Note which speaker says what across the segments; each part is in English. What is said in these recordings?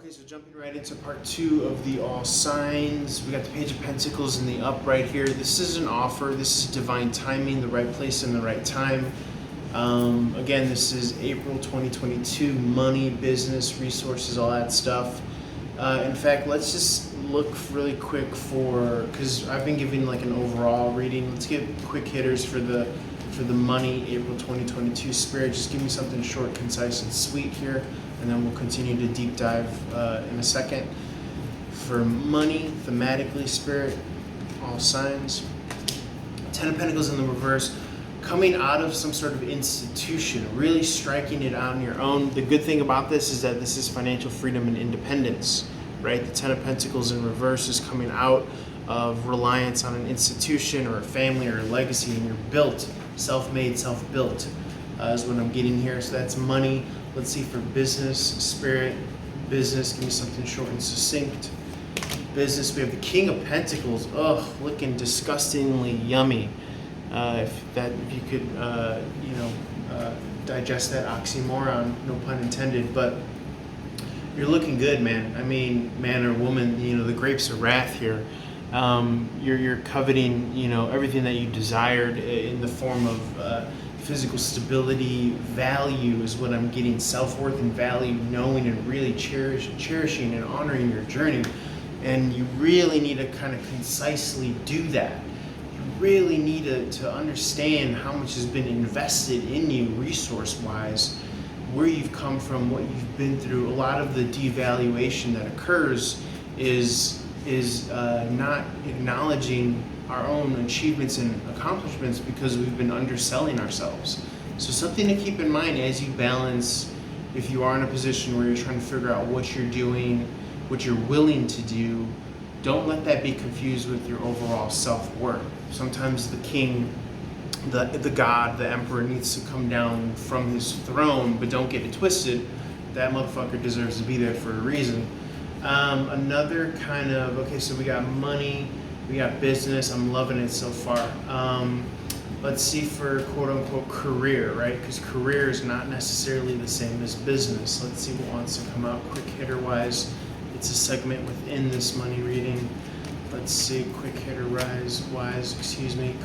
Speaker 1: Okay, so jumping right into part 2 of the all signs. We got the Page of Pentacles in the upright here. This is an offer. This is divine timing, the right place and the right time. Again, this is April 2022. Money, business, resources, all that stuff. In fact, let's just look really quick for, because I've been giving like an overall reading. Let's get quick hitters for the money, April 2022. Spirit, just give me something short, concise, and sweet here, and then we'll continue to deep dive in a second. For money, thematically, Spirit, all signs. 10 of Pentacles in the reverse, coming out of some sort of institution, really striking it on your own. The good thing about this is that this is financial freedom and independence, right? The 10 of Pentacles in reverse is coming out of reliance on an institution or a family or a legacy, and you're built, self-made, self-built is what I'm getting here. So that's money. Let's see for business, Spirit, business, give me something short and succinct. Business, we have the King of Pentacles. Ugh, looking disgustingly yummy. If you could, digest that oxymoron, no pun intended, but you're looking good, man. I mean, man or woman, the grapes of wrath here. You're coveting, everything that you desired in the form of physical stability, value is what I'm getting, self-worth and value, knowing and really cherishing and honoring your journey. And you really need to kind of concisely do that. You really need to understand how much has been invested in you resource-wise, where you've come from, what you've been through. A lot of the devaluation that occurs is not acknowledging our own achievements and accomplishments because we've been underselling ourselves. So something to keep in mind as you balance, if you are in a position where you're trying to figure out what you're doing, what you're willing to do, don't let that be confused with your overall self-worth. Sometimes the king, the god, the emperor needs to come down from his throne, but don't get it twisted. That motherfucker deserves to be there for a reason. Another kind of, okay, so we got money, we got business. I'm loving it so far. Let's see for quote unquote career, right? Because career is not necessarily the same as business. Let's see what wants to come out quick hitter wise. It's a segment within this money reading. Let's see, quick hitter wise,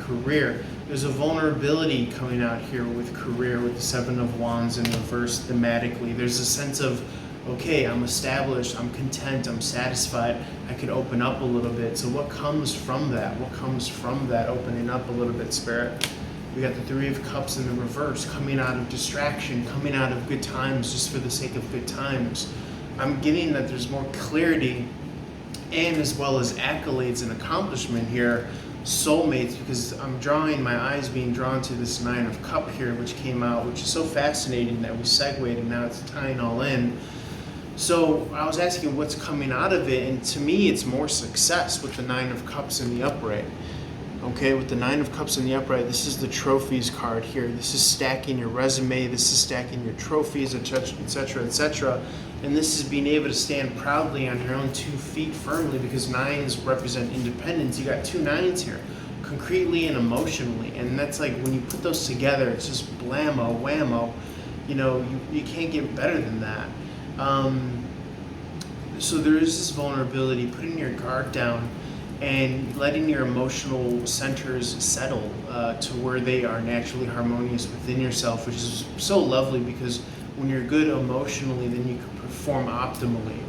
Speaker 1: career. There's a vulnerability coming out here with career, with the 7 of Wands in reverse thematically. There's a sense of, okay, I'm established, I'm content, I'm satisfied, I could open up a little bit. So what comes from that? What comes from that opening up a little bit, Spirit? We got the 3 of Cups in the reverse, coming out of distraction, coming out of good times just for the sake of good times. I'm getting that there's more clarity and as well as accolades and accomplishment here, soulmates, because I'm drawing, my eyes being drawn to this 9 of Cups here, which came out, which is so fascinating that we segued and now it's tying all in. So I was asking what's coming out of it, and to me it's more success with the 9 of Cups in the upright. Okay, with the 9 of Cups in the upright, this is the trophies card here. This is stacking your resume, this is stacking your trophies, etc., etc. And this is being able to stand proudly on your own 2 feet firmly, because 9s represent independence. You got 2 9s here, concretely and emotionally. And that's like, when you put those together, it's just blammo, whammo. You can't get better than that. So there is this vulnerability, putting your guard down and letting your emotional centers settle to where they are naturally harmonious within yourself, which is so lovely, because when you're good emotionally, then you can perform optimally.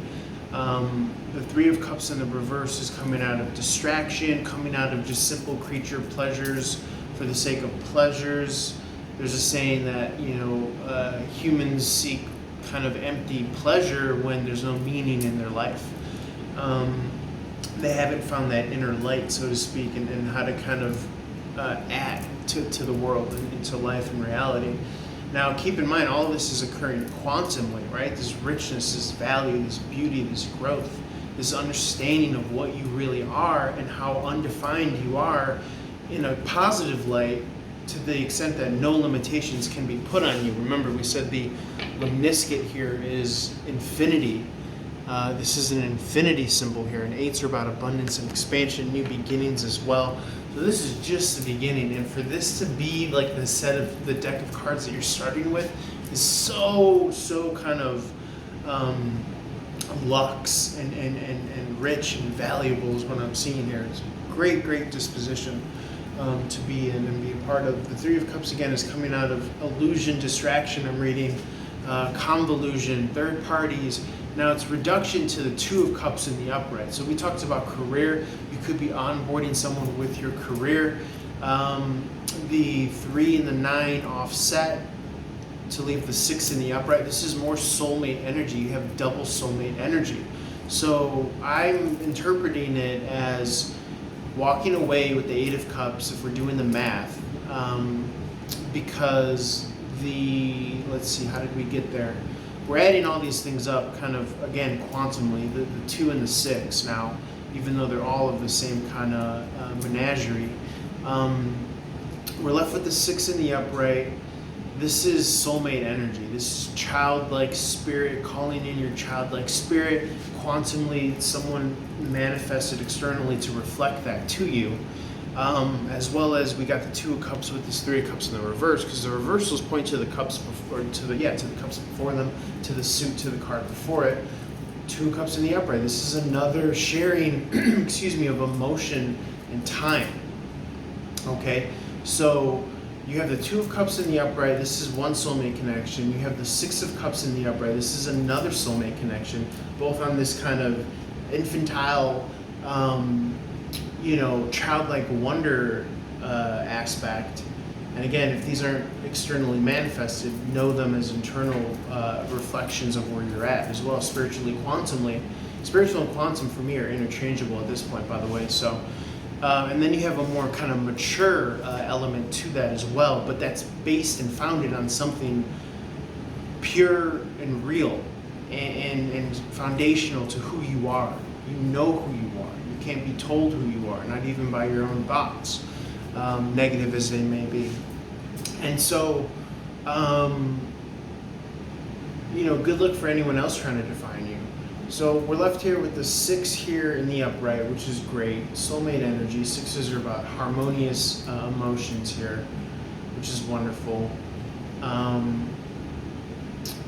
Speaker 1: The 3 of Cups in the reverse is coming out of distraction, coming out of just simple creature pleasures for the sake of pleasures. There's a saying that, humans seek kind of empty pleasure when there's no meaning in their life. They haven't found that inner light, so to speak, and how to kind of add to the world and to life and reality. Now, keep in mind, all of this is occurring quantumly, right? This richness, this value, this beauty, this growth, this understanding of what you really are and how undefined you are in a positive light, to the extent that no limitations can be put on you. Remember, we said the lemniscate here is infinity. This is an infinity symbol here, and 8s are about abundance and expansion, new beginnings as well. So this is just the beginning, and for this to be like the deck of cards that you're starting with is so kind of luxe and rich and valuable is what I'm seeing here. It's a great disposition to be in and be a part of. The Three of Cups again is coming out of illusion, distraction. I'm reading convolution, third parties. Now it's reduction to the Two of Cups in the upright. So we talked about career. You could be onboarding someone with your career. The 3 and the 9 offset to leave the 6 in the upright. This is more soulmate energy. You have double soulmate energy. So I'm interpreting it as walking away with the 8 of Cups if we're doing the math, because let's see, how did we get there? We're adding all these things up kind of, again, quantumly, the 2 and the 6 now, even though they're all of the same kind of menagerie. We're left with the 6 in the upright. This is soulmate energy. This is childlike spirit, calling in your childlike spirit. Quantumly, someone manifested externally to reflect that to you. As well as we got the 2 of Cups with this 3 of Cups in the reverse, because the reversals point to the cups before, to the cups before them, to the suit, to the card before it. 2 of Cups in the upright. This is another sharing, excuse me, of emotion and time. Okay, so you have the 2 of Cups in the upright. This is one soulmate connection. You have the 6 of Cups in the upright. This is another soulmate connection, both on this kind of infantile, childlike wonder aspect. And again, if these aren't externally manifested, know them as internal reflections of where you're at, as well as spiritually, quantumly. Spiritual and quantum for me are interchangeable at this point, by the way. So. And then you have a more kind of mature element to that as well, but that's based and founded on something pure and real and foundational to who you are. You know who you are. You can't be told who you are, not even by your own thoughts, negative as they may be. And so, good luck for anyone else trying to define you. So we're left here with the 6 here in the upright, which is great. Soulmate energy. 6s are about harmonious emotions here, which is wonderful.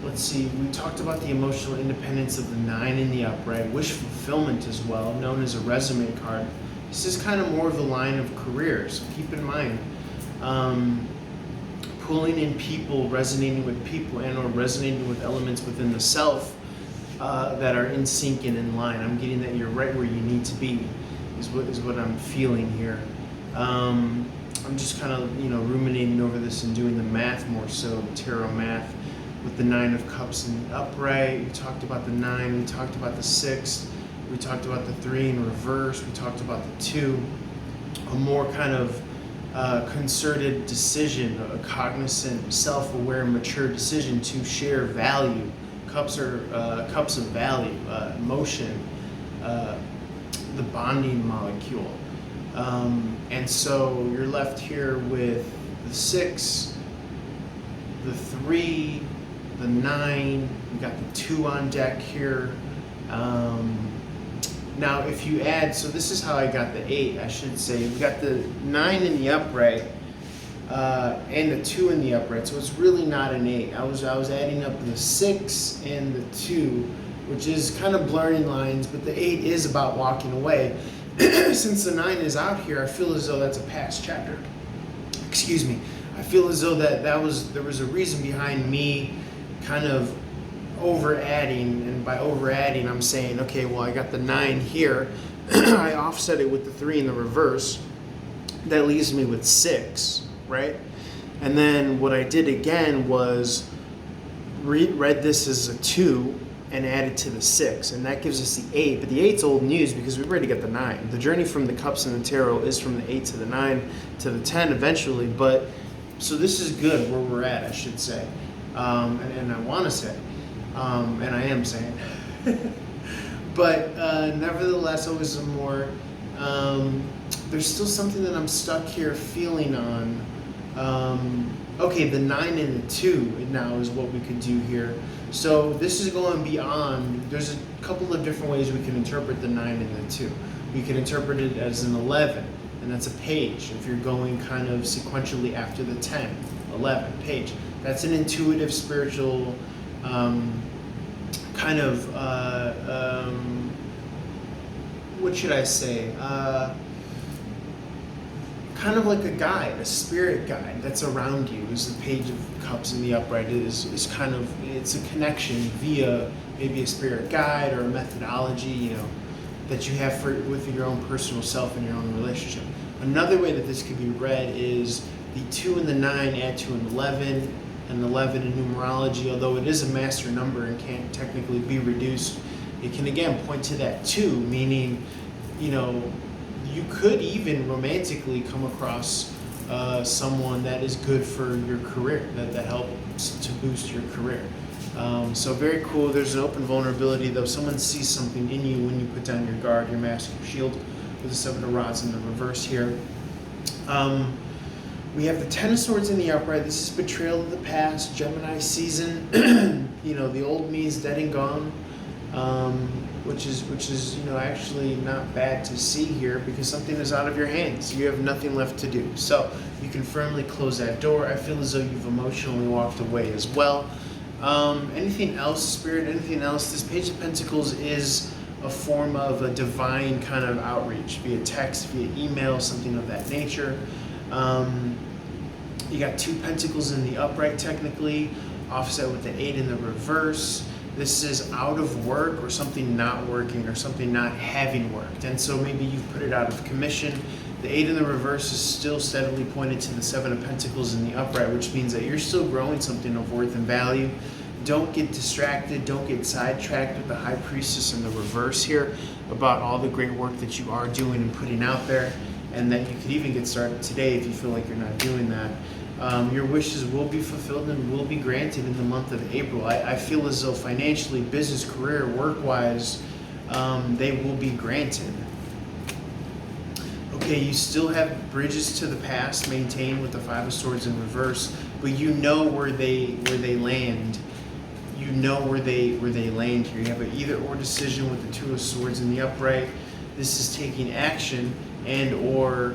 Speaker 1: Let's see, we talked about the emotional independence of the 9 in the upright. Wish fulfillment as well, known as a resume card. This is kind of more of the line of career, so keep in mind. Pulling in people, resonating with people, and or resonating with elements within the self that are in sync and in line. I'm getting that you're right where you need to be, is what I'm feeling here. I'm just kind of ruminating over this and doing the math more so, tarot math, with the 9 of Cups in the upright. We talked about the 9. We talked about the 6. We talked about the 3 in reverse. We talked about the 2. A more kind of concerted decision, a cognizant, self-aware, mature decision to share value. Cups are cups of value, emotion, the bonding molecule. And so you're left here with the 6, the 3, the 9, we got the 2 on deck here. Now if you add, so this is how I got the 8, I should say. We got the 9 in the upright, and the 2 in the upright, so it's really not an 8. I was adding up the 6 and the 2, which is kind of blurring lines, but the 8 is about walking away. Since the 9 is out here, I feel as though that's a past chapter. Excuse me. I feel as though there was a reason behind me kind of over adding, and by over adding I'm saying, okay, well, I got the 9 here. I offset it with the 3 in the reverse. That leaves me with 6. Right? And then what I did again was read this as a 2 and added to the 6, and that gives us the 8. But the 8's old news because we've already got the 9. The journey from the Cups in the tarot is from the 8 to the 9 to the 10 eventually, but so this is good where we're at, I should say, and I want to say, and I am saying. But nevertheless, always some more. There's still something that I'm stuck here feeling on. Okay, the 9 and the 2 now is what we could do here. So this is going beyond. There's a couple of different ways we can interpret the 9 and the 2. We can interpret it as an 11, and that's a page. If you're going kind of sequentially after the 10, 11, page. That's an intuitive, spiritual kind of, what should I say? Kind of like a guide, a spirit guide that's around you. Is the Page of Cups in the upright is kind of, it's a connection via maybe a spirit guide or a methodology, you know, that you have with your own personal self and your own relationship. Another way that this could be read is the 2 and the 9 add to an 11, and 11 in numerology, although it is a master number and can't technically be reduced, it can again point to that 2, meaning, you know, you could even romantically come across someone that is good for your career, that helps to boost your career. So very cool. There's an open vulnerability, though. Someone sees something in you when you put down your guard, your mask, your shield, with the 7 of Rods in the reverse here. We have the 10 of Swords in the upright. This is betrayal of the past, Gemini season. You know, the old me is dead and gone, which is you know, actually not bad to see here, because something is out of your hands. You have nothing left to do, so you can firmly close that door. I feel as though you've emotionally walked away as well. Anything else, Spirit? Anything else? This Page of Pentacles is a form of a divine kind of outreach via text, via email, something of that nature. You got 2 Pentacles in the upright, technically, offset with the 8 in the reverse. This is out of work or something not working or something not having worked. And so maybe you've put it out of commission. The 8 in the reverse is still steadily pointed to the 7 of Pentacles in the upright, which means that you're still growing something of worth and value. Don't get distracted. Don't get sidetracked with the High Priestess in the reverse here about all the great work that you are doing and putting out there, and that you could even get started today if you feel like you're not doing that. Your wishes will be fulfilled and will be granted in the month of April. I feel as though financially, business, career, work-wise, they will be granted. Okay, you still have bridges to the past maintained with the 5 of Swords in reverse, but you know where they land. You know where they land here. You have an either-or decision with the 2 of Swords in the upright. This is taking action and or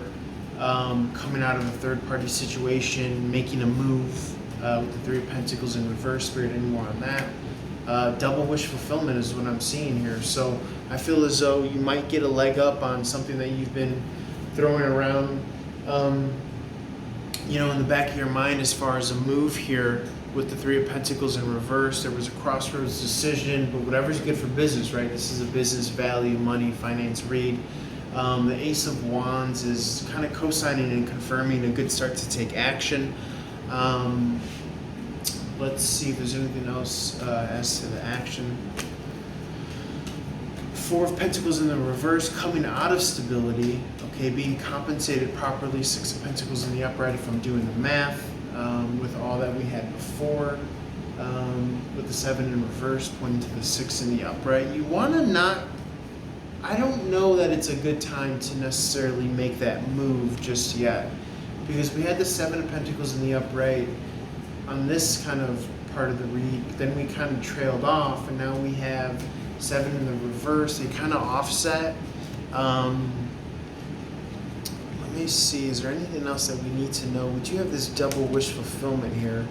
Speaker 1: coming out of a third-party situation, making a move with the 3 of Pentacles in reverse. Spirit, any more on that? Double wish fulfillment is what I'm seeing here. So I feel as though you might get a leg up on something that you've been throwing around, you know, in the back of your mind as far as a move here with the 3 of Pentacles in reverse. There was a crossroads decision, but whatever's good for business, right? This is a business value, money, finance read. The Ace of Wands is kind of co-signing and confirming a good start to take action. Let's see if there's anything else as to the action. 4 of Pentacles in the reverse, coming out of stability, okay, being compensated properly. 6 of Pentacles in the upright, if I'm doing the math, with all that we had before, with the 7 in reverse pointing to the 6 in the upright. You want to not, I don't know that it's a good time to necessarily make that move just yet, because we had the 7 of Pentacles in the upright on this kind of part of the read, but then we kind of trailed off, and now we have 7 in the reverse. They kind of offset. Let me see, is there anything else that we need to know? We do have this double wish fulfillment here.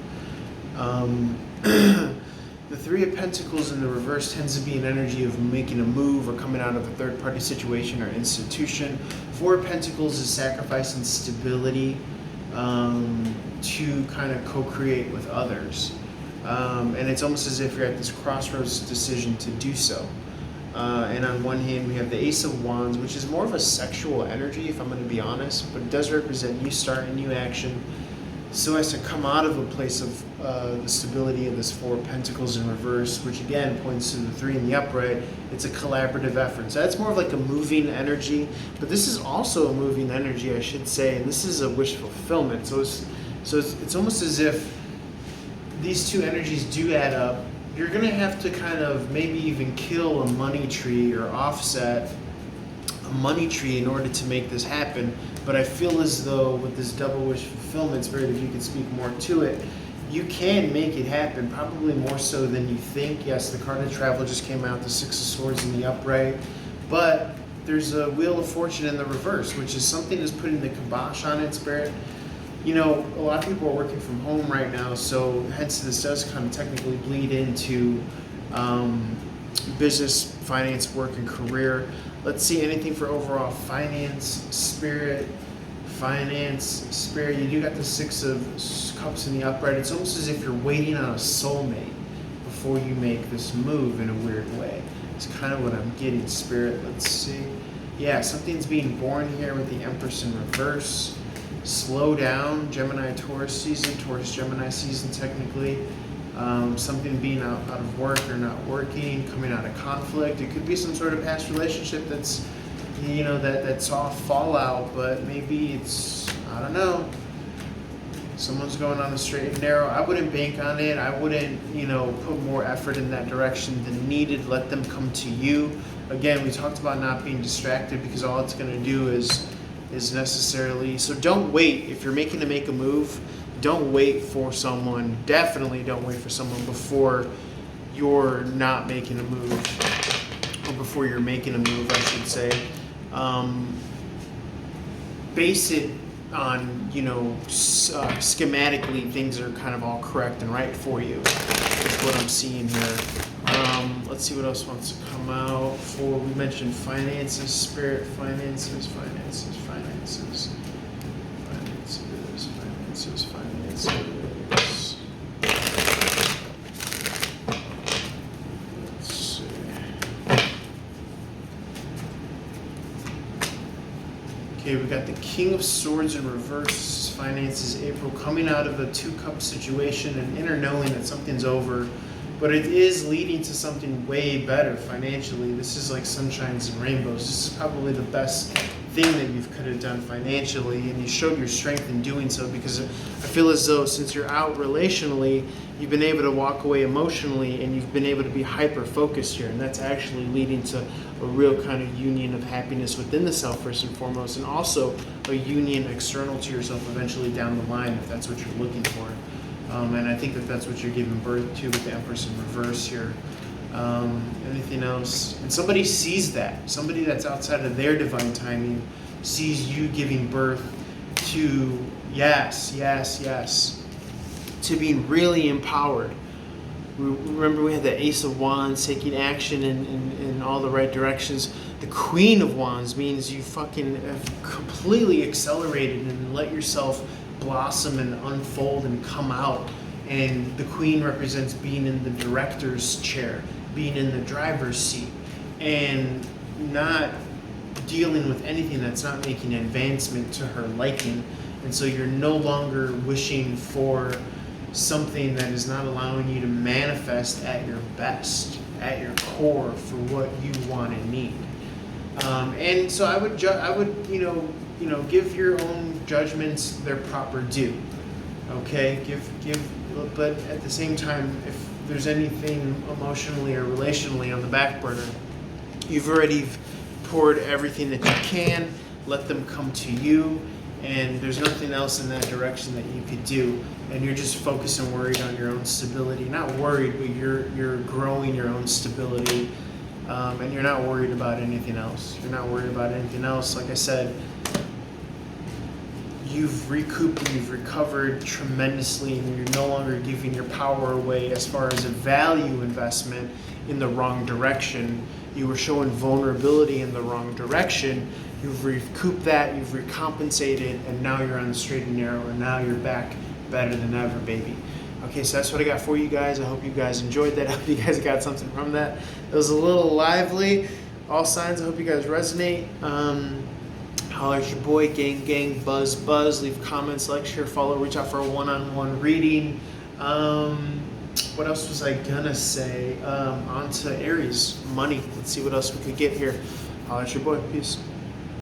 Speaker 1: The 3 of Pentacles in the reverse tends to be an energy of making a move or coming out of a third-party situation or institution. 4 of Pentacles is sacrificing stability to kind of co-create with others. And it's almost as if you're at this crossroads decision to do so. And on one hand, we have the Ace of Wands, which is more of a sexual energy, if I'm going to be honest, but it does represent new start and new action, so as to come out of a place of the stability of this 4 of Pentacles in reverse, which again points to the 3 in the upright. It's a collaborative effort. So that's more of like a moving energy, but this is also a moving energy, I should say, and this is a wish fulfillment. So it's almost as if these two energies do add up. You're going to have to kind of maybe even kill a money tree or offset a money tree in order to make this happen. But I feel as though with this double wish fulfillment, Spirit, if you could speak more to it, you can make it happen, probably more so than you think. Yes, the card of travel just came out, the 6 of Swords in the upright, but there's a Wheel of Fortune in the reverse, which is something that's putting the kibosh on it, Spirit. You know, a lot of people are working from home right now, so hence this does kind of technically bleed into business, finance, work, and career. Let's see anything for overall finance, spirit, finance, spirit. You do got the Six of Cups in the upright. It's almost as if you're waiting on a soulmate before you make this move in a weird way. It's kind of what I'm getting, spirit. Let's see. Yeah, something's being born here with the Empress in reverse. Slow down, Gemini, Taurus season, Taurus, Gemini season technically. Something being out of work or not working, coming out of conflict. It could be some sort of past relationship that's, that saw fallout, but maybe it's, I don't know, someone's going on the straight and narrow. I wouldn't bank on it. I wouldn't, put more effort in that direction than needed. Let them come to you. Again, we talked about not being distracted because all it's going to do is necessarily, so don't wait. If you're make a move, don't wait for someone. Definitely don't wait for someone before you're not making a move, or before you're making a move, I should say. Base it on, schematically things are kind of all correct and right for you. That's what I'm seeing here. Let's see what else wants to come out. We mentioned finances, spirit, finances. Let's see. Okay, we got the King of Swords in reverse. Finances, April, coming out of a two-cup situation, an inner knowing that something's over. But it is leading to something way better financially. This is like sunshines and rainbows. This is probably the best thing that you could have done financially, and you showed your strength in doing so, because I feel as though since you're out relationally, you've been able to walk away emotionally, and you've been able to be hyper-focused here, and that's actually leading to a real kind of union of happiness within the self first and foremost, and also a union external to yourself eventually down the line if that's what you're looking for. And I think that's what you're giving birth to with the Empress in reverse here. Anything else? And somebody sees that. Somebody that's outside of their divine timing sees you giving birth to, yes, to being really empowered. Remember, we had the Ace of Wands taking action in all the right directions. The Queen of Wands means you fucking have completely accelerated and let yourself blossom and unfold and come out. And the Queen represents being in the director's chair, being in the driver's seat, and not dealing with anything that's not making an advancement to her liking. And so you're no longer wishing for something that is not allowing you to manifest at your best, at your core, for what you want and need. And so I would give your own judgments their proper due. Okay, but at the same time, if there's anything emotionally or relationally on the back burner, you've already poured everything that you can. Let them come to you, and there's nothing else in that direction that you could do. And you're just focused and worried on your own stability. Not worried, but you're growing your own stability, and you're not worried about anything else. Like I said, you've recouped and you've recovered tremendously, and you're no longer giving your power away as far as a value investment in the wrong direction. You were showing vulnerability in the wrong direction. You've recouped that, you've recompensated, and now you're on the straight and narrow, and now you're back better than ever, baby. Okay, so that's what I got for you guys. I hope you guys enjoyed that. I hope you guys got something from that. It was a little lively. All signs, I hope you guys resonate. Holler at your boy, gang, buzz. Leave comments, like, share, follow, reach out for a one-on-one reading. What else was I gonna say? On to Aries, money. Let's see what else we could get here. Holler at your boy. Peace.